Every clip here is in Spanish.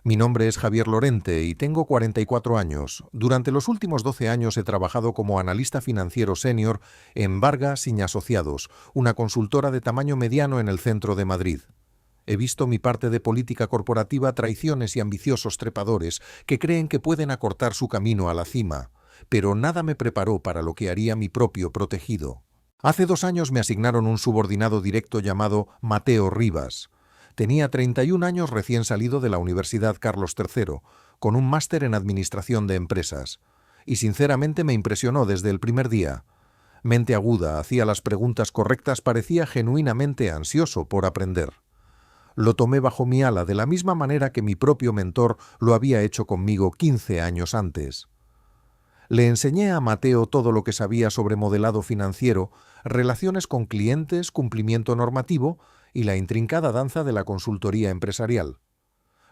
Mi nombre es Javier Lorente y tengo 44 años. Durante los últimos 12 años he trabajado como analista financiero senior en Vargas y Asociados, una consultora de tamaño mediano en el centro de Madrid. He visto mi parte de política corporativa, traiciones y ambiciosos trepadores que creen que pueden acortar su camino a la cima, pero nada me preparó para lo que haría mi propio protegido. Hace 2 años me asignaron un subordinado directo llamado Mateo Rivas. Tenía 31 años recién salido de la Universidad Carlos III, con un máster en Administración de Empresas. Y sinceramente me impresionó desde el primer día. Mente aguda, hacía las preguntas correctas, parecía genuinamente ansioso por aprender. Lo tomé bajo mi ala de la misma manera que mi propio mentor lo había hecho conmigo 15 años antes. Le enseñé a Mateo todo lo que sabía sobre modelado financiero, relaciones con clientes, cumplimiento normativo y la intrincada danza de la consultoría empresarial.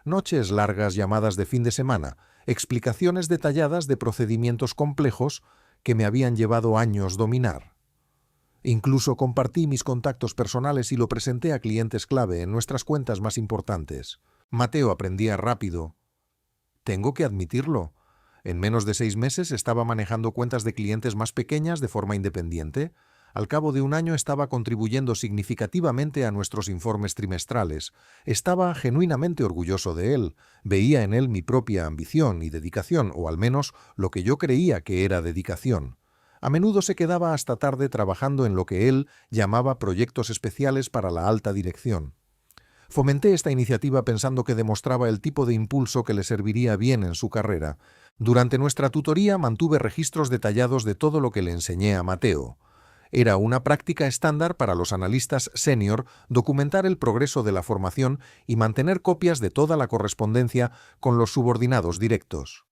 Noches largas, llamadas de fin de semana, explicaciones detalladas de procedimientos complejos que me habían llevado años dominar. Incluso compartí mis contactos personales y lo presenté a clientes clave en nuestras cuentas más importantes. Mateo aprendía rápido. Tengo que admitirlo. En menos de 6 meses estaba manejando cuentas de clientes más pequeñas de forma independiente. Al cabo de un año estaba contribuyendo significativamente a nuestros informes trimestrales. Estaba genuinamente orgulloso de él. Veía en él mi propia ambición y dedicación, o al menos lo que yo creía que era dedicación. A menudo se quedaba hasta tarde trabajando en lo que él llamaba proyectos especiales para la alta dirección. Fomenté esta iniciativa pensando que demostraba el tipo de impulso que le serviría bien en su carrera. Durante nuestra tutoría mantuve registros detallados de todo lo que le enseñé a Mateo. Era una práctica estándar para los analistas senior documentar el progreso de la formación y mantener copias de toda la correspondencia con los subordinados directos.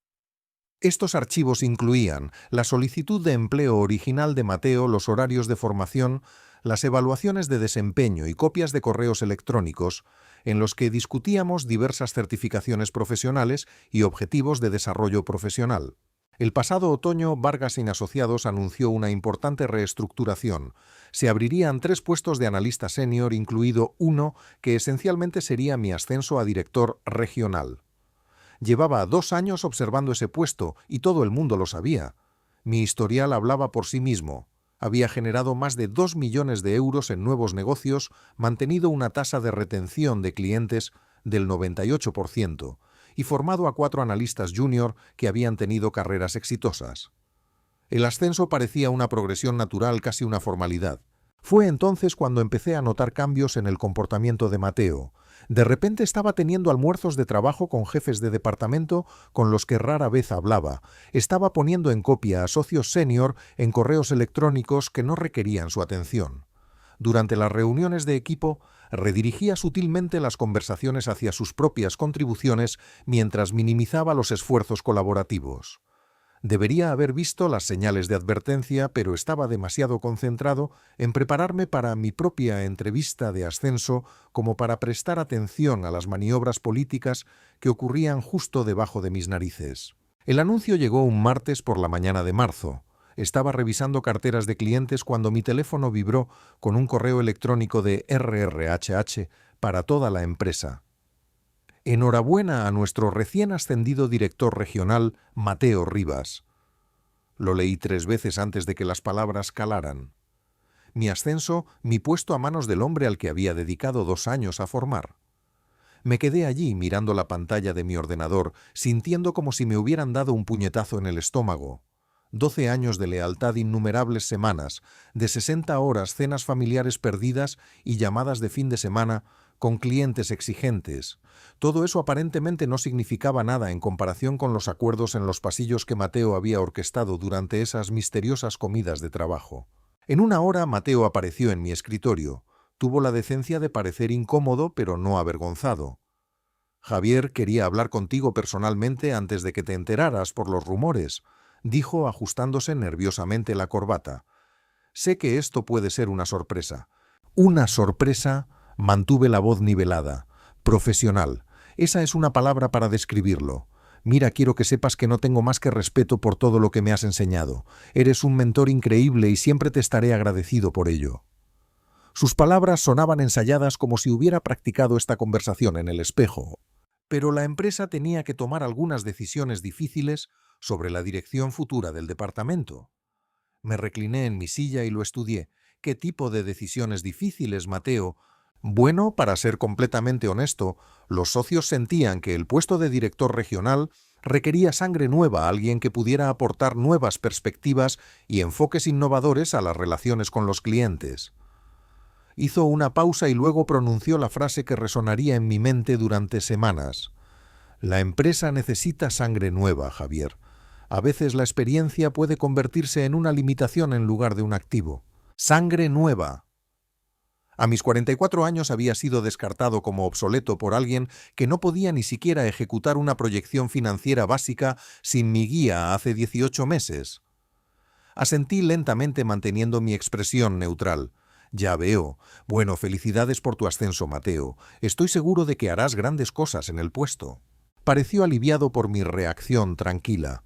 Estos archivos incluían la solicitud de empleo original de Mateo, los horarios de formación, las evaluaciones de desempeño y copias de correos electrónicos en los que discutíamos diversas certificaciones profesionales y objetivos de desarrollo profesional. El pasado otoño, Vargas y Asociados anunció una importante reestructuración. Se abrirían 3 puestos de analista senior, incluido uno que esencialmente sería mi ascenso a director regional. Llevaba 2 años observando ese puesto y todo el mundo lo sabía. Mi historial hablaba por sí mismo. Había generado más de 2 millones de euros en nuevos negocios, mantenido una tasa de retención de clientes del 98% y formado a 4 analistas junior que habían tenido carreras exitosas. El ascenso parecía una progresión natural, casi una formalidad. Fue entonces cuando empecé a notar cambios en el comportamiento de Mateo. De repente estaba teniendo almuerzos de trabajo con jefes de departamento con los que rara vez hablaba. Estaba poniendo en copia a socios senior en correos electrónicos que no requerían su atención. Durante las reuniones de equipo, redirigía sutilmente las conversaciones hacia sus propias contribuciones mientras minimizaba los esfuerzos colaborativos. Debería haber visto las señales de advertencia, pero estaba demasiado concentrado en prepararme para mi propia entrevista de ascenso como para prestar atención a las maniobras políticas que ocurrían justo debajo de mis narices. El anuncio llegó un martes por la mañana de marzo. Estaba revisando carteras de clientes cuando mi teléfono vibró con un correo electrónico de RRHH para toda la empresa. Enhorabuena a nuestro recién ascendido director regional, Mateo Rivas. Lo leí 3 veces antes de que las palabras calaran. Mi ascenso, mi puesto a manos del hombre al que había dedicado 2 años a formar. Me quedé allí mirando la pantalla de mi ordenador, sintiendo como si me hubieran dado un puñetazo en el estómago. 12 años de lealtad, innumerables semanas, de 60 horas, cenas familiares perdidas y llamadas de fin de semana con clientes exigentes. Todo eso aparentemente no significaba nada en comparación con los acuerdos en los pasillos que Mateo había orquestado durante esas misteriosas comidas de trabajo. En 1 hora Mateo apareció en mi escritorio. Tuvo la decencia de parecer incómodo, pero no avergonzado. Javier quería hablar contigo personalmente antes de que te enteraras por los rumores, dijo ajustándose nerviosamente la corbata. Sé que esto puede ser una sorpresa. Una sorpresa. Mantuve la voz nivelada. Profesional. Esa es una palabra para describirlo. Mira, quiero que sepas que no tengo más que respeto por todo lo que me has enseñado. Eres un mentor increíble y siempre te estaré agradecido por ello. Sus palabras sonaban ensayadas como si hubiera practicado esta conversación en el espejo. Pero la empresa tenía que tomar algunas decisiones difíciles sobre la dirección futura del departamento. Me recliné en mi silla y lo estudié. ¿Qué tipo de decisiones difíciles, Mateo? Bueno, para ser completamente honesto, los socios sentían que el puesto de director regional requería sangre nueva, alguien que pudiera aportar nuevas perspectivas y enfoques innovadores a las relaciones con los clientes. Hizo una pausa y luego pronunció la frase que resonaría en mi mente durante semanas. La empresa necesita sangre nueva, Javier. A veces la experiencia puede convertirse en una limitación en lugar de un activo. Sangre nueva. A mis 44 años había sido descartado como obsoleto por alguien que no podía ni siquiera ejecutar una proyección financiera básica sin mi guía hace 18 meses. Asentí lentamente manteniendo mi expresión neutral. Ya veo. Bueno, felicidades por tu ascenso, Mateo. Estoy seguro de que harás grandes cosas en el puesto. Pareció aliviado por mi reacción tranquila.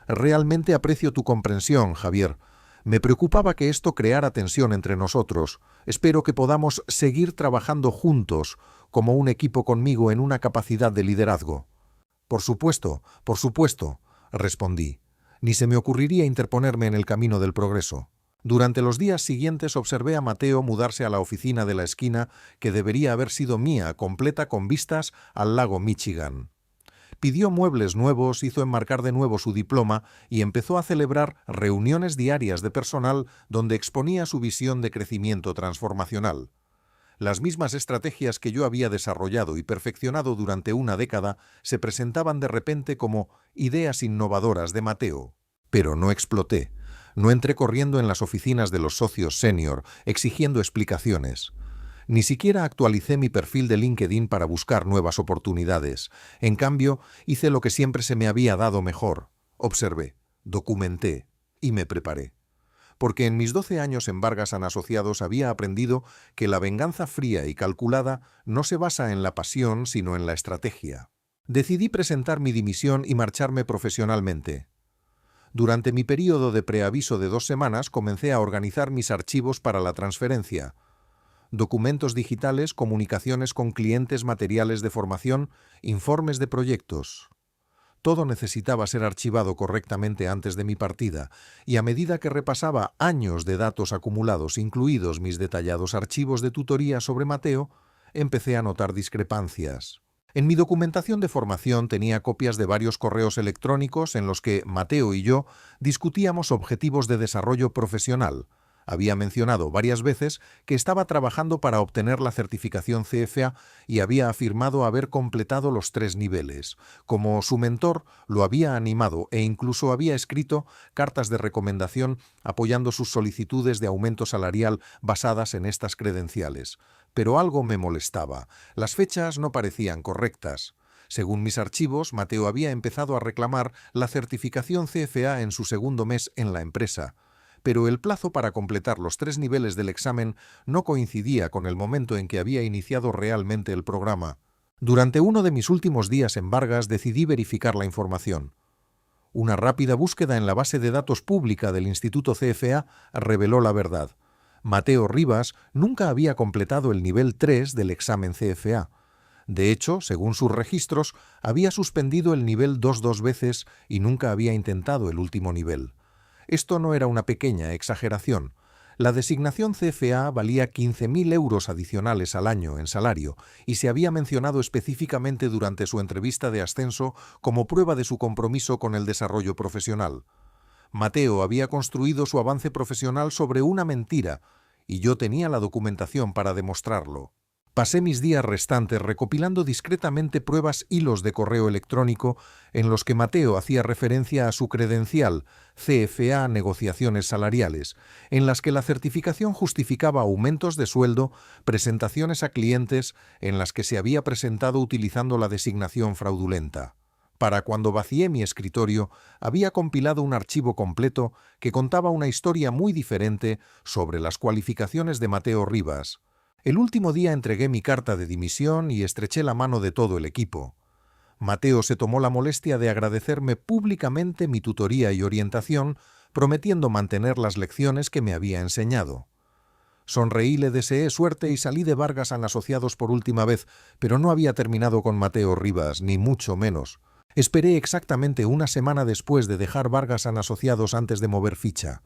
Realmente aprecio tu comprensión, Javier. Me preocupaba que esto creara tensión entre nosotros. Espero que podamos seguir trabajando juntos, como un equipo conmigo en una capacidad de liderazgo. Por supuesto, respondí. Ni se me ocurriría interponerme en el camino del progreso. Durante los días siguientes observé a Mateo mudarse a la oficina de la esquina que debería haber sido mía, completa con vistas al lago Michigan. Pidió muebles nuevos, hizo enmarcar de nuevo su diploma y empezó a celebrar reuniones diarias de personal donde exponía su visión de crecimiento transformacional. Las mismas estrategias que yo había desarrollado y perfeccionado durante una década se presentaban de repente como ideas innovadoras de Mateo. Pero no exploté. No entré corriendo en las oficinas de los socios senior, exigiendo explicaciones. Ni siquiera actualicé mi perfil de LinkedIn para buscar nuevas oportunidades. En cambio, hice lo que siempre se me había dado mejor. Observé, documenté y me preparé. Porque en mis 12 años en Vargas & Asociados había aprendido que la venganza fría y calculada no se basa en la pasión, sino en la estrategia. Decidí presentar mi dimisión y marcharme profesionalmente. Durante mi período de preaviso de 2 semanas comencé a organizar mis archivos para la transferencia. Documentos digitales, comunicaciones con clientes, materiales de formación, informes de proyectos. Todo necesitaba ser archivado correctamente antes de mi partida, y a medida que repasaba años de datos acumulados, incluidos mis detallados archivos de tutoría sobre Mateo, empecé a notar discrepancias. En mi documentación de formación tenía copias de varios correos electrónicos en los que Mateo y yo discutíamos objetivos de desarrollo profesional. Había mencionado varias veces que estaba trabajando para obtener la certificación CFA y había afirmado haber completado los 3 niveles. Como su mentor, lo había animado e incluso había escrito cartas de recomendación apoyando sus solicitudes de aumento salarial basadas en estas credenciales. Pero algo me molestaba. Las fechas no parecían correctas. Según mis archivos, Mateo había empezado a reclamar la certificación CFA en su segundo mes en la empresa. Pero el plazo para completar los 3 niveles del examen no coincidía con el momento en que había iniciado realmente el programa. Durante uno de mis últimos días en Vargas decidí verificar la información. Una rápida búsqueda en la base de datos pública del Instituto CFA reveló la verdad. Mateo Rivas nunca había completado el nivel 3 del examen CFA. De hecho, según sus registros, había suspendido el nivel 2 veces y nunca había intentado el último nivel. Esto no era una pequeña exageración. La designación CFA valía 15.000 euros adicionales al año en salario y se había mencionado específicamente durante su entrevista de ascenso como prueba de su compromiso con el desarrollo profesional. Mateo había construido su avance profesional sobre una mentira y yo tenía la documentación para demostrarlo. Pasé mis días restantes recopilando discretamente pruebas hilos de correo electrónico en los que Mateo hacía referencia a su credencial CFA Negociaciones Salariales, en las que la certificación justificaba aumentos de sueldo, presentaciones a clientes en las que se había presentado utilizando la designación fraudulenta. Para cuando vacié mi escritorio, había compilado un archivo completo que contaba una historia muy diferente sobre las cualificaciones de Mateo Rivas. El último día entregué mi carta de dimisión y estreché la mano de todo el equipo. Mateo se tomó la molestia de agradecerme públicamente mi tutoría y orientación, prometiendo mantener las lecciones que me había enseñado. Sonreí, le deseé suerte y salí de Vargas & Asociados por última vez, pero no había terminado con Mateo Rivas, ni mucho menos. Esperé exactamente una semana después de dejar Vargas & Asociados antes de mover ficha.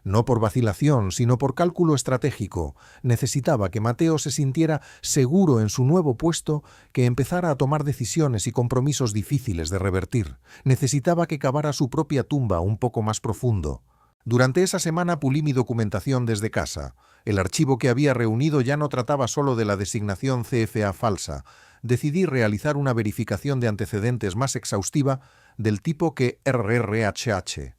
No por vacilación, sino por cálculo estratégico. Necesitaba que Mateo se sintiera seguro en su nuevo puesto, que empezara a tomar decisiones y compromisos difíciles de revertir. Necesitaba que cavara su propia tumba un poco más profundo. Durante esa semana pulí mi documentación desde casa. El archivo que había reunido ya no trataba solo de la designación CFA falsa. Decidí realizar una verificación de antecedentes más exhaustiva del tipo que RRHH.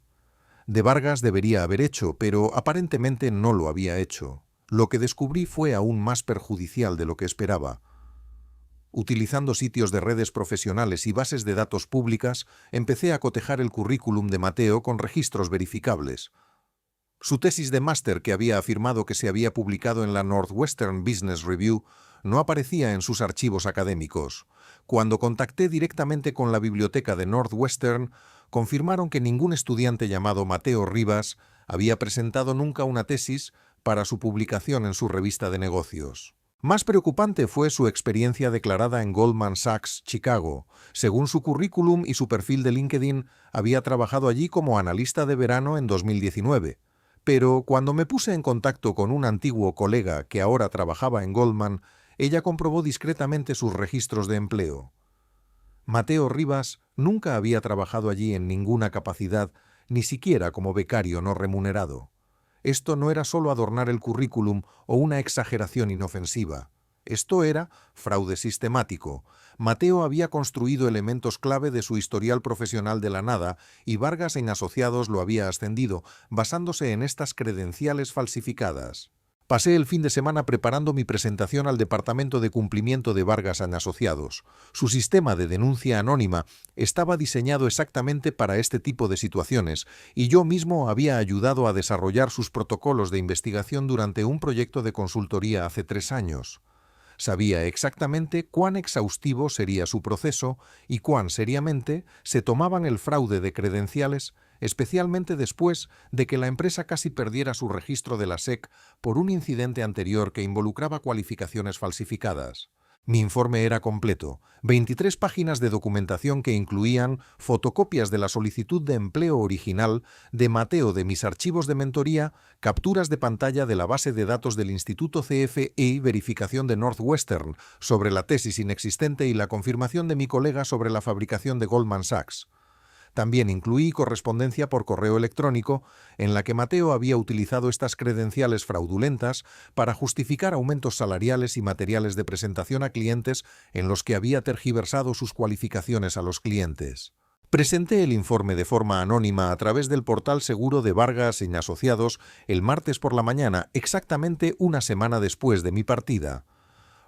De Vargas debería haber hecho, pero aparentemente no lo había hecho. Lo que descubrí fue aún más perjudicial de lo que esperaba. Utilizando sitios de redes profesionales y bases de datos públicas, empecé a cotejar el currículum de Mateo con registros verificables. Su tesis de máster, que había afirmado que se había publicado en la Northwestern Business Review, no aparecía en sus archivos académicos. Cuando contacté directamente con la biblioteca de Northwestern, confirmaron que ningún estudiante llamado Mateo Rivas había presentado nunca una tesis para su publicación en su revista de negocios. Más preocupante fue su experiencia declarada en Goldman Sachs, Chicago. Según su currículum y su perfil de LinkedIn, había trabajado allí como analista de verano en 2019. Pero cuando me puse en contacto con un antiguo colega que ahora trabajaba en Goldman, ella comprobó discretamente sus registros de empleo. Mateo Rivas nunca había trabajado allí en ninguna capacidad, ni siquiera como becario no remunerado. Esto no era solo adornar el currículum o una exageración inofensiva. Esto era fraude sistemático. Mateo había construido elementos clave de su historial profesional de la nada y Vargas & Asociados lo había ascendido, basándose en estas credenciales falsificadas. Pasé el fin de semana preparando mi presentación al Departamento de Cumplimiento de Vargas & Asociados. Su sistema de denuncia anónima estaba diseñado exactamente para este tipo de situaciones y yo mismo había ayudado a desarrollar sus protocolos de investigación durante un proyecto de consultoría hace 3 años. Sabía exactamente cuán exhaustivo sería su proceso y cuán seriamente se tomaban el fraude de credenciales, especialmente después de que la empresa casi perdiera su registro de la SEC por un incidente anterior que involucraba cualificaciones falsificadas. Mi informe era completo, 23 páginas de documentación que incluían fotocopias de la solicitud de empleo original de Mateo de mis archivos de mentoría, capturas de pantalla de la base de datos del Instituto CFE y verificación de Northwestern sobre la tesis inexistente y la confirmación de mi colega sobre la fabricación de Goldman Sachs. También incluí correspondencia por correo electrónico en la que Mateo había utilizado estas credenciales fraudulentas para justificar aumentos salariales y materiales de presentación a clientes en los que había tergiversado sus cualificaciones a los clientes. Presenté el informe de forma anónima a través del portal seguro de Vargas & Asociados el martes por la mañana, exactamente una semana después de mi partida.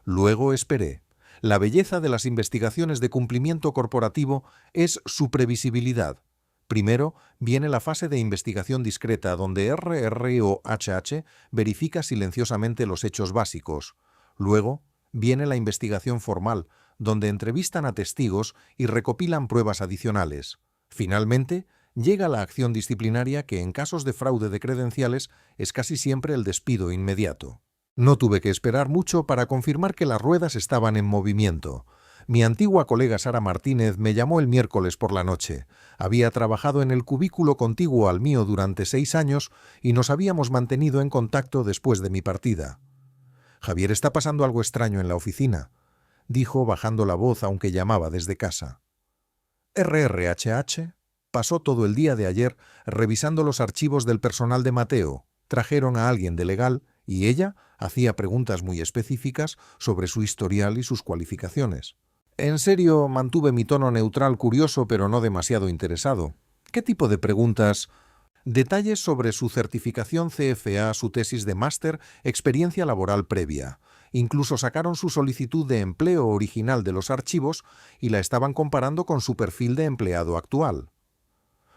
Luego esperé. La belleza de las investigaciones de cumplimiento corporativo es su previsibilidad. Primero viene la fase de investigación discreta, donde RROHH verifica silenciosamente los hechos básicos. Luego viene la investigación formal, donde entrevistan a testigos y recopilan pruebas adicionales. Finalmente, llega la acción disciplinaria que en casos de fraude de credenciales es casi siempre el despido inmediato. No tuve que esperar mucho para confirmar que las ruedas estaban en movimiento. Mi antigua colega Sara Martínez me llamó el miércoles por la noche. Había trabajado en el cubículo contiguo al mío durante 6 años y nos habíamos mantenido en contacto después de mi partida. «Javier, está pasando algo extraño en la oficina», dijo bajando la voz aunque llamaba desde casa. RRHH pasó todo el día de ayer revisando los archivos del personal de Mateo. Trajeron a alguien de legal y ella hacía preguntas muy específicas sobre su historial y sus cualificaciones. En serio, mantuve mi tono neutral, curioso, pero no demasiado interesado. ¿Qué tipo de preguntas? Detalles sobre su certificación CFA, su tesis de máster, experiencia laboral previa. Incluso sacaron su solicitud de empleo original de los archivos y la estaban comparando con su perfil de empleado actual.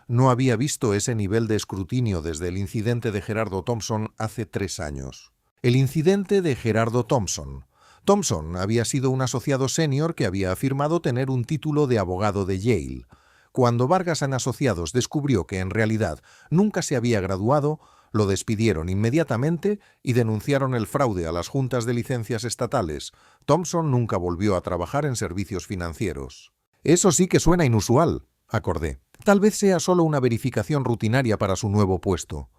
No había visto ese nivel de escrutinio desde el incidente de Gerardo Thompson hace 3 años. El incidente de Gerardo Thompson. Thompson había sido un asociado senior que había afirmado tener un título de abogado de Yale. Cuando Vargas & Asociados descubrió que en realidad nunca se había graduado, Lo despidieron inmediatamente y denunciaron el fraude a las juntas de licencias estatales. Thompson nunca volvió a trabajar en servicios financieros. Eso sí que suena inusual, acordé. Tal vez sea solo una verificación rutinaria para su nuevo puesto.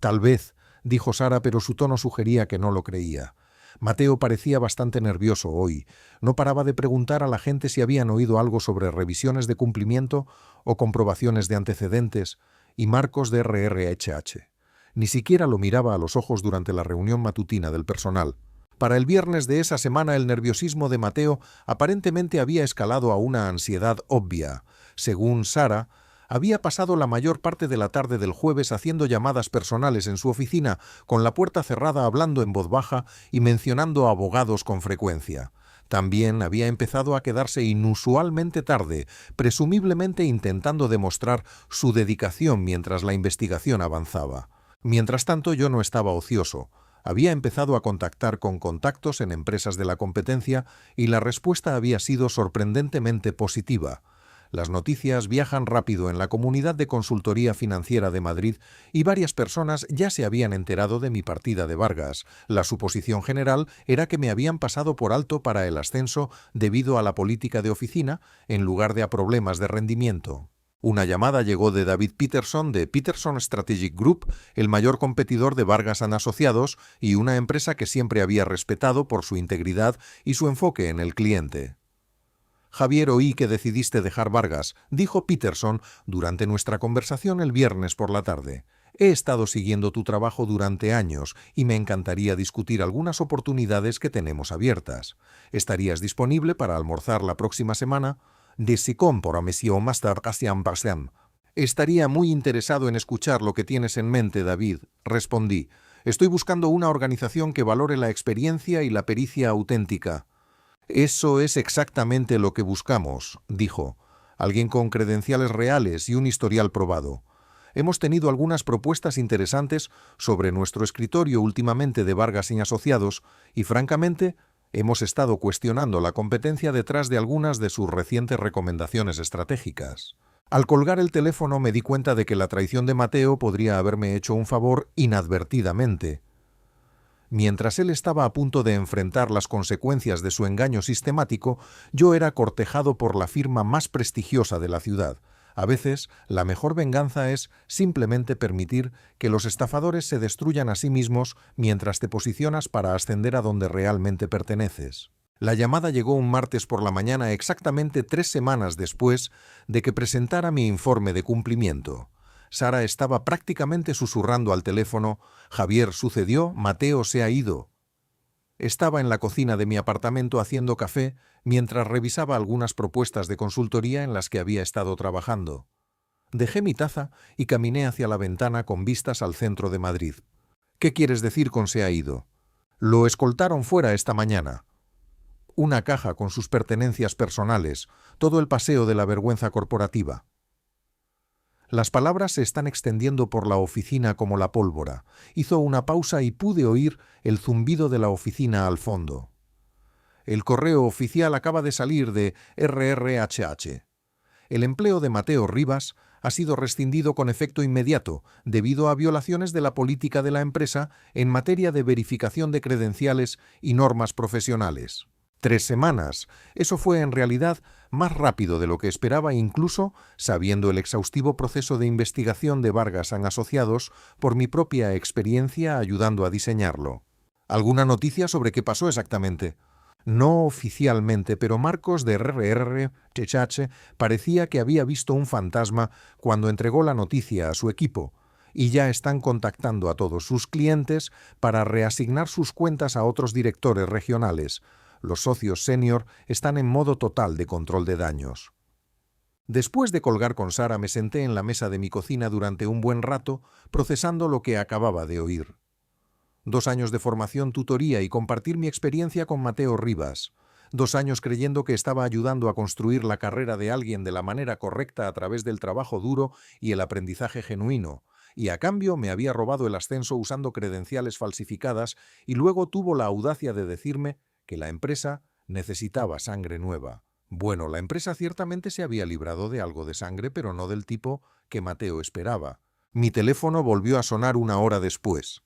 Tal vez, dijo Sara, pero su tono sugería que no lo creía. Mateo parecía bastante nervioso hoy. No paraba de preguntar a la gente si habían oído algo sobre revisiones de cumplimiento o comprobaciones de antecedentes y marcos de RRHH. Ni siquiera lo miraba a los ojos durante la reunión matutina del personal. Para el viernes de esa semana el nerviosismo de Mateo aparentemente había escalado a una ansiedad obvia. Según Sara, había pasado la mayor parte de la tarde del jueves haciendo llamadas personales en su oficina, con la puerta cerrada, hablando en voz baja y mencionando abogados con frecuencia. También había empezado a quedarse inusualmente tarde, presumiblemente intentando demostrar su dedicación mientras la investigación avanzaba. Mientras tanto, yo no estaba ocioso. Había empezado a contactar con contactos en empresas de la competencia y la respuesta había sido sorprendentemente positiva. Las noticias viajan rápido en la comunidad de consultoría financiera de Madrid y varias personas ya se habían enterado de mi partida de Vargas. La suposición general era que me habían pasado por alto para el ascenso debido a la política de oficina en lugar de a problemas de rendimiento. Una llamada llegó de David Peterson de Peterson Strategic Group, el mayor competidor de Vargas & Asociados y una empresa que siempre había respetado por su integridad y su enfoque en el cliente. Javier, oí que decidiste dejar Vargas, dijo Peterson durante nuestra conversación el viernes por la tarde. He estado siguiendo tu trabajo durante años y me encantaría discutir algunas oportunidades que tenemos abiertas. ¿Estarías disponible para almorzar la próxima semana? Estaría muy interesado en escuchar lo que tienes en mente, David, respondí. Estoy buscando una organización que valore la experiencia y la pericia auténtica. Eso es exactamente lo que buscamos, dijo. Alguien con credenciales reales y un historial probado. Hemos tenido algunas propuestas interesantes sobre nuestro escritorio últimamente de Vargas y Asociados y, francamente, hemos estado cuestionando la competencia detrás de algunas de sus recientes recomendaciones estratégicas. Al colgar el teléfono me di cuenta de que la traición de Mateo podría haberme hecho un favor inadvertidamente. Mientras él estaba a punto de enfrentar las consecuencias de su engaño sistemático, yo era cortejado por la firma más prestigiosa de la ciudad. A veces, la mejor venganza es simplemente permitir que los estafadores se destruyan a sí mismos mientras te posicionas para ascender a donde realmente perteneces. La llamada llegó un martes por la mañana, exactamente 3 semanas después de que presentara mi informe de cumplimiento. Sara estaba prácticamente susurrando al teléfono: «Javier, sucedió, Mateo se ha ido». Estaba en la cocina de mi apartamento haciendo café mientras revisaba algunas propuestas de consultoría en las que había estado trabajando. Dejé mi taza y caminé hacia la ventana con vistas al centro de Madrid. «¿Qué quieres decir con se ha ido?» «Lo escoltaron fuera esta mañana». Una caja con sus pertenencias personales, todo el paseo de la vergüenza corporativa. Las palabras se están extendiendo por la oficina como la pólvora. Hizo una pausa y pude oír el zumbido de la oficina al fondo. El correo oficial acaba de salir de RRHH. El empleo de Mateo Rivas ha sido rescindido con efecto inmediato debido a violaciones de la política de la empresa en materia de verificación de credenciales y normas profesionales. 3 semanas. Eso fue en realidad más rápido de lo que esperaba, incluso sabiendo el exhaustivo proceso de investigación de Vargas & Asociados por mi propia experiencia ayudando a diseñarlo. ¿Alguna noticia sobre qué pasó exactamente? No oficialmente, pero Marcos de RRHH parecía que había visto un fantasma cuando entregó la noticia a su equipo, y ya están contactando a todos sus clientes para reasignar sus cuentas a otros directores regionales. Los socios senior están en modo total de control de daños. Después de colgar con Sara, me senté en la mesa de mi cocina durante un buen rato, procesando lo que acababa de oír. 2 años de formación, tutoría y compartir mi experiencia con Mateo Rivas. 2 años creyendo que estaba ayudando a construir la carrera de alguien de la manera correcta a través del trabajo duro y el aprendizaje genuino. Y a cambio me había robado el ascenso usando credenciales falsificadas y luego tuvo la audacia de decirme que la empresa necesitaba sangre nueva. Bueno, la empresa ciertamente se había librado de algo de sangre, pero no del tipo que Mateo esperaba. Mi teléfono volvió a sonar una hora después.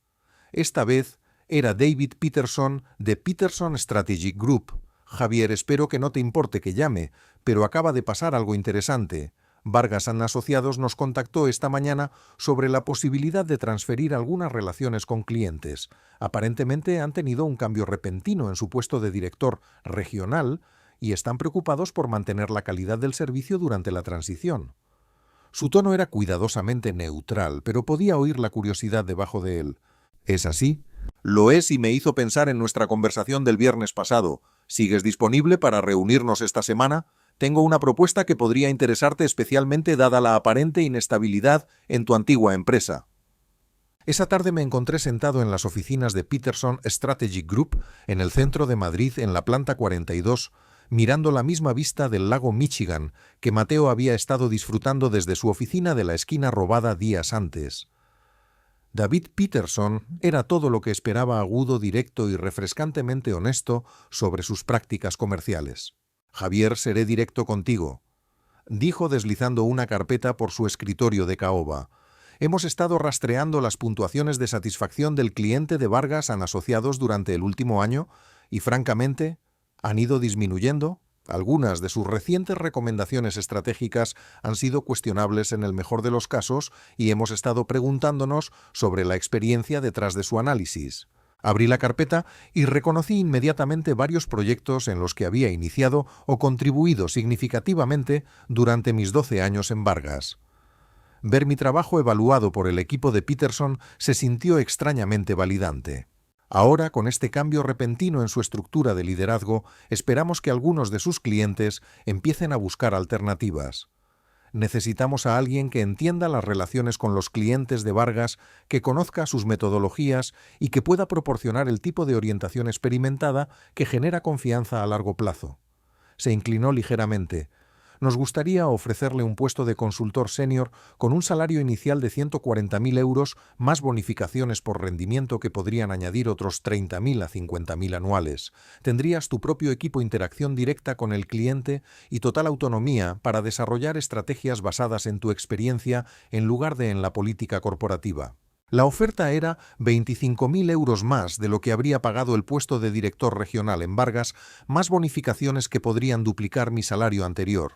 Esta vez era David Peterson de Peterson Strategic Group. Javier, espero que no te importe que llame, pero acaba de pasar algo interesante. Vargas & Asociados nos contactó esta mañana sobre la posibilidad de transferir algunas relaciones con clientes. Aparentemente han tenido un cambio repentino en su puesto de director regional y están preocupados por mantener la calidad del servicio durante la transición. Su tono era cuidadosamente neutral, pero podía oír la curiosidad debajo de él. ¿Es así? Lo es y me hizo pensar en nuestra conversación del viernes pasado. ¿Sigues disponible para reunirnos esta semana? Tengo una propuesta que podría interesarte especialmente dada la aparente inestabilidad en tu antigua empresa. Esa tarde me encontré sentado en las oficinas de Peterson Strategic Group, en el centro de Madrid, en la planta 42, mirando la misma vista del lago Michigan que Mateo había estado disfrutando desde su oficina de la esquina robada días antes. David Peterson era todo lo que esperaba, agudo, directo y refrescantemente honesto sobre sus prácticas comerciales. «Javier, seré directo contigo», dijo deslizando una carpeta por su escritorio de caoba. «Hemos estado rastreando las puntuaciones de satisfacción del cliente de Vargas & Asociados durante el último año y, francamente, han ido disminuyendo. Algunas de sus recientes recomendaciones estratégicas han sido cuestionables en el mejor de los casos y hemos estado preguntándonos sobre la experiencia detrás de su análisis». Abrí la carpeta y reconocí inmediatamente varios proyectos en los que había iniciado o contribuido significativamente durante mis 12 años en Vargas. Ver mi trabajo evaluado por el equipo de Peterson se sintió extrañamente validante. Ahora, con este cambio repentino en su estructura de liderazgo, esperamos que algunos de sus clientes empiecen a buscar alternativas. Necesitamos a alguien que entienda las relaciones con los clientes de Vargas, que conozca sus metodologías y que pueda proporcionar el tipo de orientación experimentada que genera confianza a largo plazo. Se inclinó ligeramente. Nos gustaría ofrecerle un puesto de consultor senior con un salario inicial de 140.000 euros más bonificaciones por rendimiento que podrían añadir otros 30.000 a 50.000 anuales. Tendrías tu propio equipo, interacción directa con el cliente y total autonomía para desarrollar estrategias basadas en tu experiencia en lugar de en la política corporativa. La oferta era 25.000 euros más de lo que habría pagado el puesto de director regional en Vargas, más bonificaciones que podrían duplicar mi salario anterior.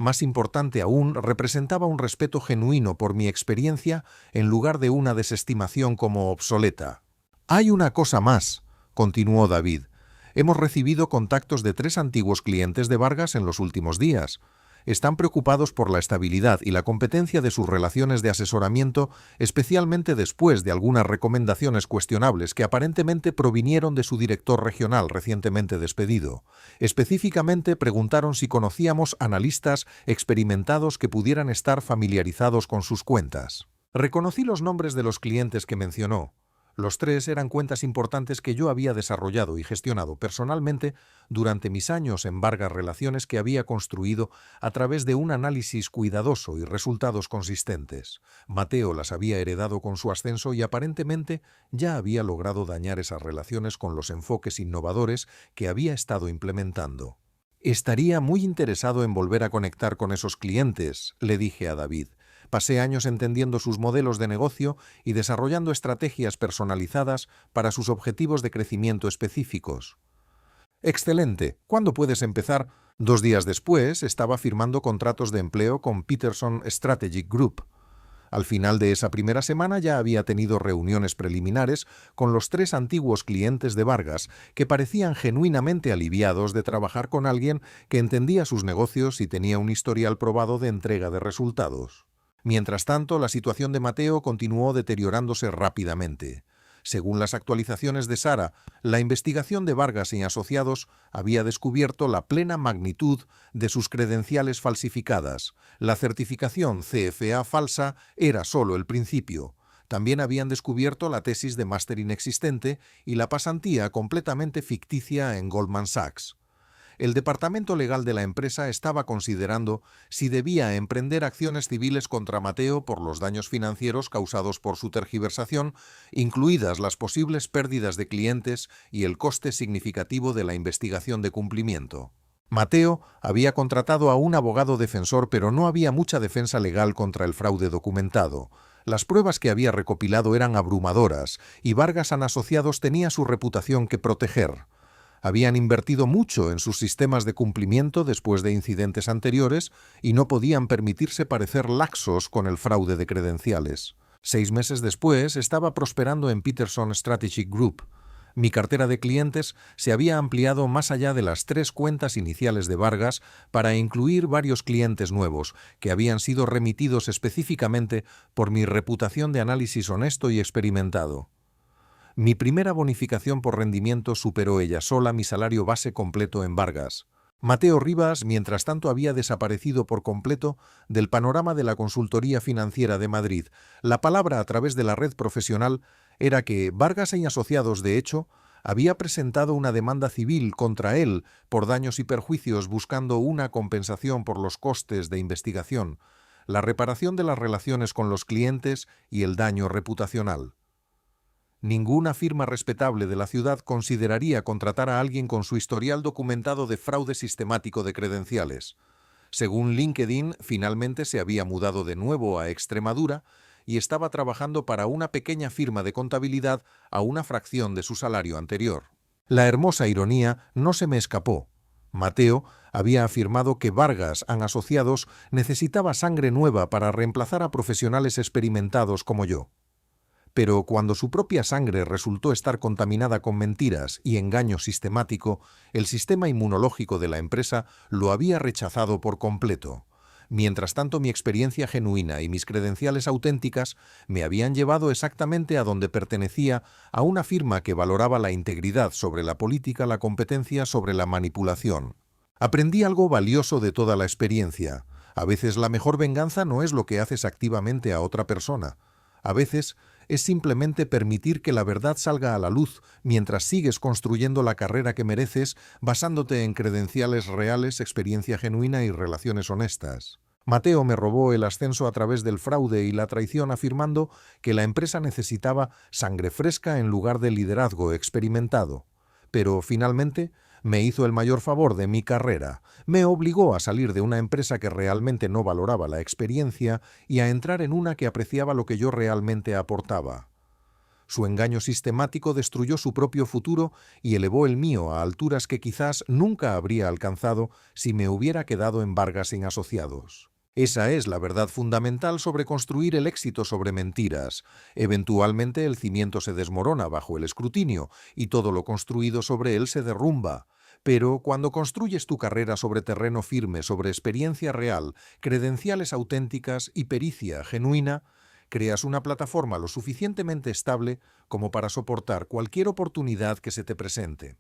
Más importante aún, representaba un respeto genuino por mi experiencia en lugar de una desestimación como obsoleta. «Hay una cosa más», continuó David. «Hemos recibido contactos de 3 antiguos clientes de Vargas en los últimos días. Están preocupados por la estabilidad y la competencia de sus relaciones de asesoramiento, especialmente después de algunas recomendaciones cuestionables que aparentemente provinieron de su director regional recientemente despedido. Específicamente preguntaron si conocíamos analistas experimentados que pudieran estar familiarizados con sus cuentas». Reconocí los nombres de los clientes que mencionó. Los 3 eran cuentas importantes que yo había desarrollado y gestionado personalmente durante mis años en Vargas, relaciones que había construido a través de un análisis cuidadoso y resultados consistentes. Mateo las había heredado con su ascenso y aparentemente ya había logrado dañar esas relaciones con los enfoques innovadores que había estado implementando. «Estaría muy interesado en volver a conectar con esos clientes», le dije a David. «Pasé años entendiendo sus modelos de negocio y desarrollando estrategias personalizadas para sus objetivos de crecimiento específicos». «Excelente. ¿Cuándo puedes empezar?» 2 días después estaba firmando contratos de empleo con Peterson Strategic Group. Al final de esa primera semana ya había tenido reuniones preliminares con los 3 antiguos clientes de Vargas, que parecían genuinamente aliviados de trabajar con alguien que entendía sus negocios y tenía un historial probado de entrega de resultados. Mientras tanto, la situación de Mateo continuó deteriorándose rápidamente. Según las actualizaciones de Sara, la investigación de Vargas y Asociados había descubierto la plena magnitud de sus credenciales falsificadas. La certificación CFA falsa era solo el principio. También habían descubierto la tesis de máster inexistente y la pasantía completamente ficticia en Goldman Sachs. El departamento legal de la empresa estaba considerando si debía emprender acciones civiles contra Mateo por los daños financieros causados por su tergiversación, incluidas las posibles pérdidas de clientes y el coste significativo de la investigación de cumplimiento. Mateo había contratado a un abogado defensor, pero no había mucha defensa legal contra el fraude documentado. Las pruebas que había recopilado eran abrumadoras y Vargas and Asociados tenía su reputación que proteger. Habían invertido mucho en sus sistemas de cumplimiento después de incidentes anteriores y no podían permitirse parecer laxos con el fraude de credenciales. 6 meses después estaba prosperando en Peterson Strategic Group. Mi cartera de clientes se había ampliado más allá de las 3 cuentas iniciales de Vargas para incluir varios clientes nuevos que habían sido remitidos específicamente por mi reputación de análisis honesto y experimentado. Mi primera bonificación por rendimiento superó ella sola mi salario base completo en Vargas. Mateo Rivas, mientras tanto, había desaparecido por completo del panorama de la consultoría financiera de Madrid. La palabra a través de la red profesional era que Vargas y Asociados, de hecho, había presentado una demanda civil contra él por daños y perjuicios buscando una compensación por los costes de investigación, la reparación de las relaciones con los clientes y el daño reputacional. Ninguna firma respetable de la ciudad consideraría contratar a alguien con su historial documentado de fraude sistemático de credenciales. Según LinkedIn, finalmente se había mudado de nuevo a Extremadura y estaba trabajando para una pequeña firma de contabilidad a una fracción de su salario anterior. La hermosa ironía no se me escapó. Mateo había afirmado que Vargas and Asociados necesitaba sangre nueva para reemplazar a profesionales experimentados como yo. Pero cuando su propia sangre resultó estar contaminada con mentiras y engaño sistemático, el sistema inmunológico de la empresa lo había rechazado por completo. Mientras tanto, mi experiencia genuina y mis credenciales auténticas me habían llevado exactamente a donde pertenecía, a una firma que valoraba la integridad sobre la política, la competencia sobre la manipulación. Aprendí algo valioso de toda la experiencia. A veces la mejor venganza no es lo que haces activamente a otra persona. A veces es simplemente permitir que la verdad salga a la luz mientras sigues construyendo la carrera que mereces basándote en credenciales reales, experiencia genuina y relaciones honestas. Mateo me robó el ascenso a través del fraude y la traición afirmando que la empresa necesitaba sangre fresca en lugar de liderazgo experimentado. Pero finalmente me hizo el mayor favor de mi carrera, me obligó a salir de una empresa que realmente no valoraba la experiencia y a entrar en una que apreciaba lo que yo realmente aportaba. Su engaño sistemático destruyó su propio futuro y elevó el mío a alturas que quizás nunca habría alcanzado si me hubiera quedado en Vargas y Asociados. Esa es la verdad fundamental sobre construir el éxito sobre mentiras. Eventualmente el cimiento se desmorona bajo el escrutinio y todo lo construido sobre él se derrumba. Pero cuando construyes tu carrera sobre terreno firme, sobre experiencia real, credenciales auténticas y pericia genuina, creas una plataforma lo suficientemente estable como para soportar cualquier oportunidad que se te presente.